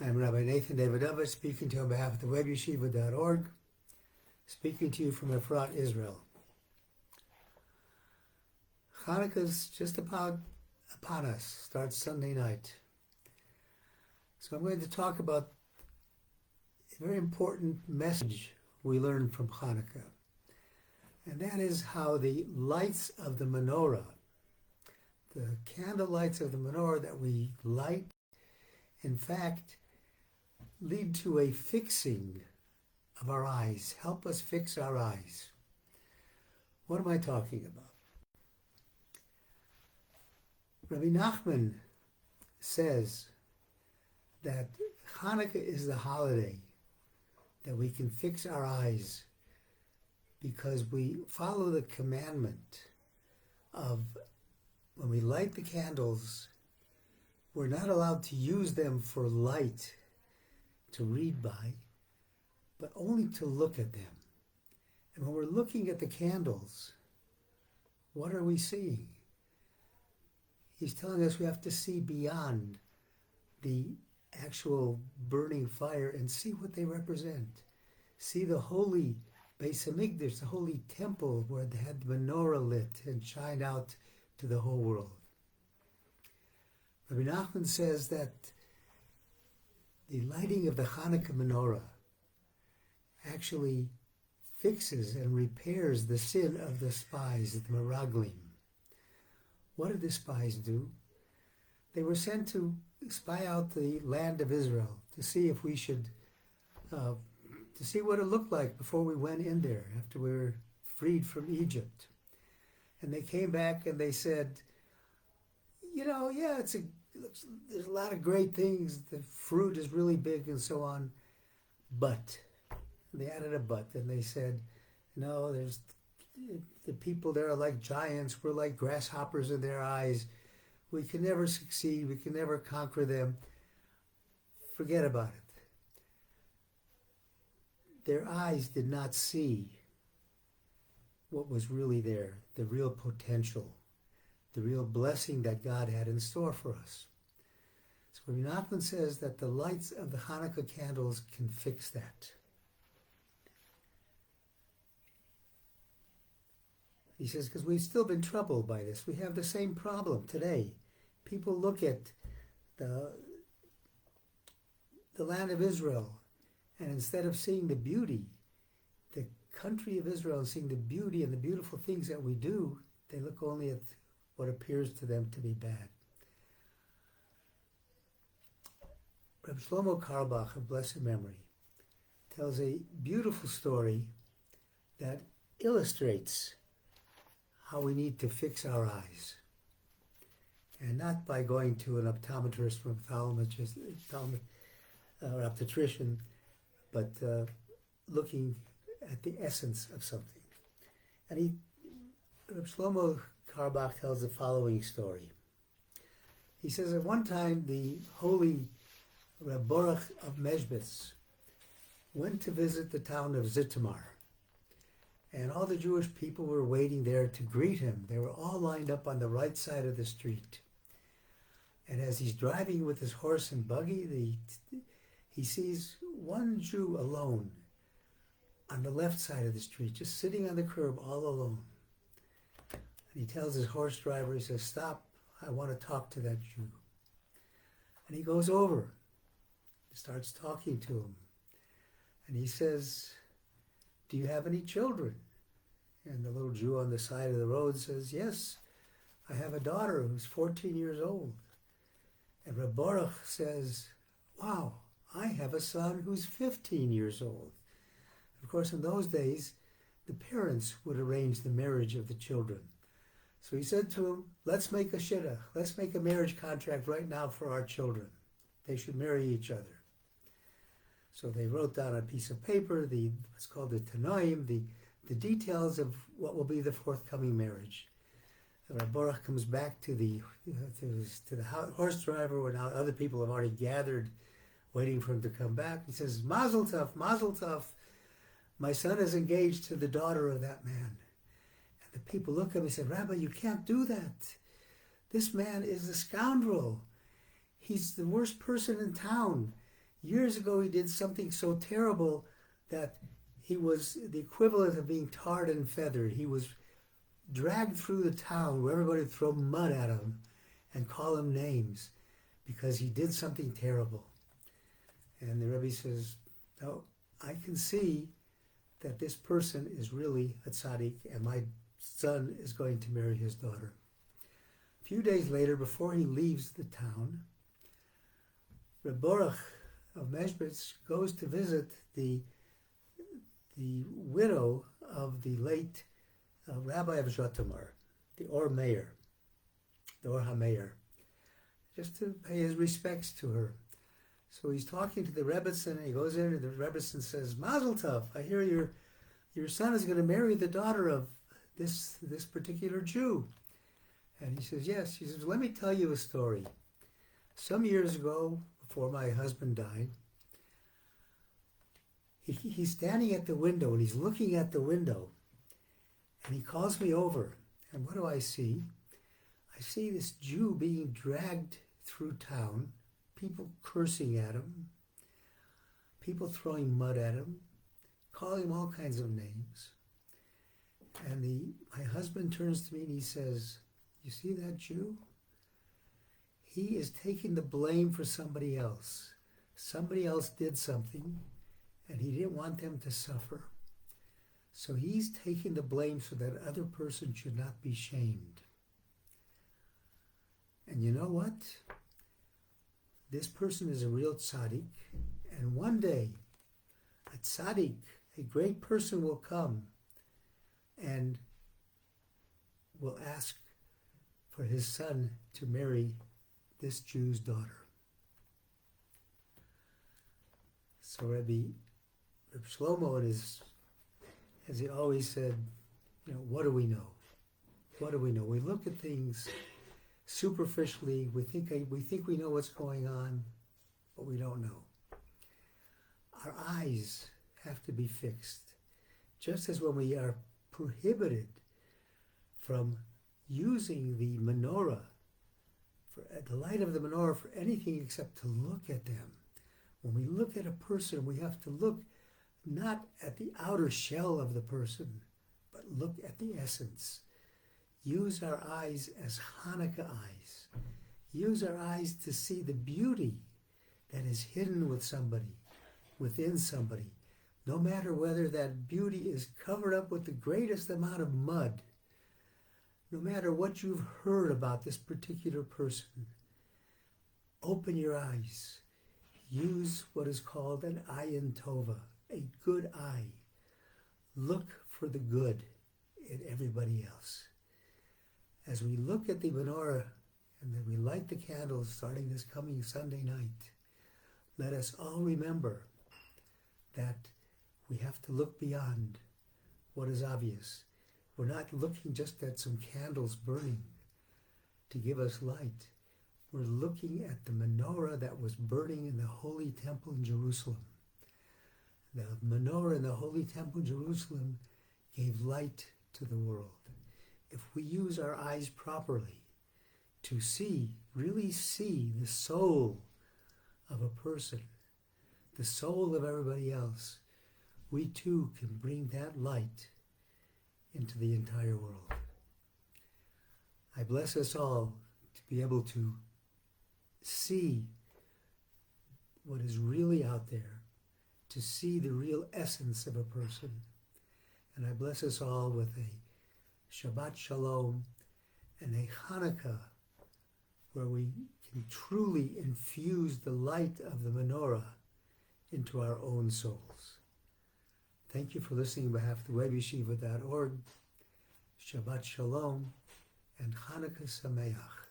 I'm Rabbi Nathan Davidovich, speaking to you on behalf of the webyeshiva.org, speaking to you from Efrat, Israel. Chanukah is just about upon us, starts Sunday night. So I'm going to talk about a very important message we learned from Chanukah, and that is how the lights of the Menorah, the candle lights of the Menorah that we light, in fact, lead to a fixing of our eyes, help us fix our eyes. What am I talking about? Rebbe Nachman says that Chanukah is the holiday that we can fix our eyes because we follow the commandment of when we light the candles, we're not allowed to use them for light to read by, but only to look at them. And when we're looking at the candles, what are we seeing? He's telling us we have to see beyond the actual burning fire and see what they represent. See the holy Beis Hamikdash, the holy temple where they had the menorah lit and shined out to the whole world. Rebbe Nachman says that the lighting of the Chanukah menorah actually fixes and repairs the sin of the spies, the meraglim. What did the spies do? They were sent to spy out the land of Israel to see if we should, to see what it looked like before we went in there, after we were freed from Egypt. And they came back and they said, there's a lot of great things. The fruit is really big and so on. But, they added a but, and they said, no, the people there are like giants. We're like grasshoppers in their eyes. We can never succeed. We can never conquer them. Forget about it. Their eyes did not see what was really there, the real potential, the real blessing that God had in store for us. So Rebbe Nachman says that the lights of the Chanukah candles can fix that. He says, because we've still been troubled by this. We have the same problem today. People look at the land of Israel, and instead of seeing the beauty, the country of Israel, and seeing the beauty and the beautiful things that we do, they look only at what appears to them to be bad. Reb Shlomo Carlebach of blessed memory tells a beautiful story that illustrates how we need to fix our eyes. And not by going to an optometrist or obstetrician, but looking at the essence of something. And Reb Shlomo Carlebach tells the following story. He says at one time the holy Reb Baruch of Mezhbitz went to visit the town of Zitamar. And all the Jewish people were waiting there to greet him. They were all lined up on the right side of the street. And as he's driving with his horse and buggy, he sees one Jew alone on the left side of the street, just sitting on the curb all alone. And he tells his horse driver, he says, "Stop, I want to talk to that Jew." And he goes over, starts talking to him. And he says, "Do you have any children?" And the little Jew on the side of the road says, "Yes, I have a daughter who's 14 years old." And Reb Baruch says, "Wow, I have a son who's 15 years old." Of course, in those days, the parents would arrange the marriage of the children. So he said to him, "Let's make a shidduch. Let's make a marriage contract right now for our children. They should marry each other." So they wrote down on a piece of paper what's called the Tanoim, the details of what will be the forthcoming marriage. And Reb Baruch comes back to the horse driver, where now other people have already gathered, waiting for him to come back. He says, "Mazel tov, mazel tov. My son is engaged to the daughter of that man." And the people look at him and say, "Rabbi, you can't do that. This man is a scoundrel. He's the worst person in town. Years ago he did something so terrible that he was the equivalent of being tarred and feathered. He was dragged through the town where everybody would throw mud at him and call him names because he did something terrible. And the Rebbe says, no, I can see that this person is really a tzaddik and my son is going to marry his daughter. A few days later, before he leaves the town, Rebbe Baruch of Meshbitz goes to visit the widow of the late Rabbi of Zhotomar, the Or Meir, the Or HaMeir, just to pay his respects to her. So he's talking to the Rebbetzin, and he goes in, and the Rebbetzin says, Mazel Tov, I hear your son is going to marry the daughter of this particular Jew. And he says, yes. He says, let me tell you a story. Some years ago, before my husband died, he's standing at the window, and he's looking at the window, and he calls me over. And what do I see? I see this Jew being dragged through town, people cursing at him, people throwing mud at him, calling him all kinds of names. And my husband turns to me and he says, you see that Jew? He is taking the blame for somebody else. Somebody else did something, and he didn't want them to suffer. So he's taking the blame so that other person should not be shamed. And you know what? This person is a real tzaddik, and one day a tzaddik, a great person, will come and will ask for his son to marry this Jew's daughter. So Rabbi Shlomo, as he always said, what do we know? What do we know? We look at things superficially. We think we know what's going on, but we don't know. Our eyes have to be fixed. Just as when we are prohibited from using the menorah, the light of the menorah, for anything except to look at them. When we look at a person, we have to look not at the outer shell of the person, but look at the essence. Use our eyes as Chanukah eyes. Use our eyes to see the beauty that is hidden within somebody, no matter whether that beauty is covered up with the greatest amount of mud, no matter what you've heard about this particular person. Open your eyes. Use what is called an ayin tova, a good eye. Look for the good in everybody else. As we look at the menorah and then we light the candles starting this coming Sunday night, let us all remember that we have to look beyond what is obvious. We're not looking just at some candles burning to give us light. We're looking at the menorah that was burning in the Holy Temple in Jerusalem. The menorah in the Holy Temple in Jerusalem gave light to the world. If we use our eyes properly to really see the soul of a person, the soul of everybody else, we too can bring that light into the entire world. I bless us all to be able to see what is really out there, to see the real essence of a person. And I bless us all with a Shabbat Shalom and a Chanukah where we can truly infuse the light of the menorah into our own souls. Thank you for listening on behalf of the webyeshiva.org. Shabbat Shalom and Chanukah Sameach.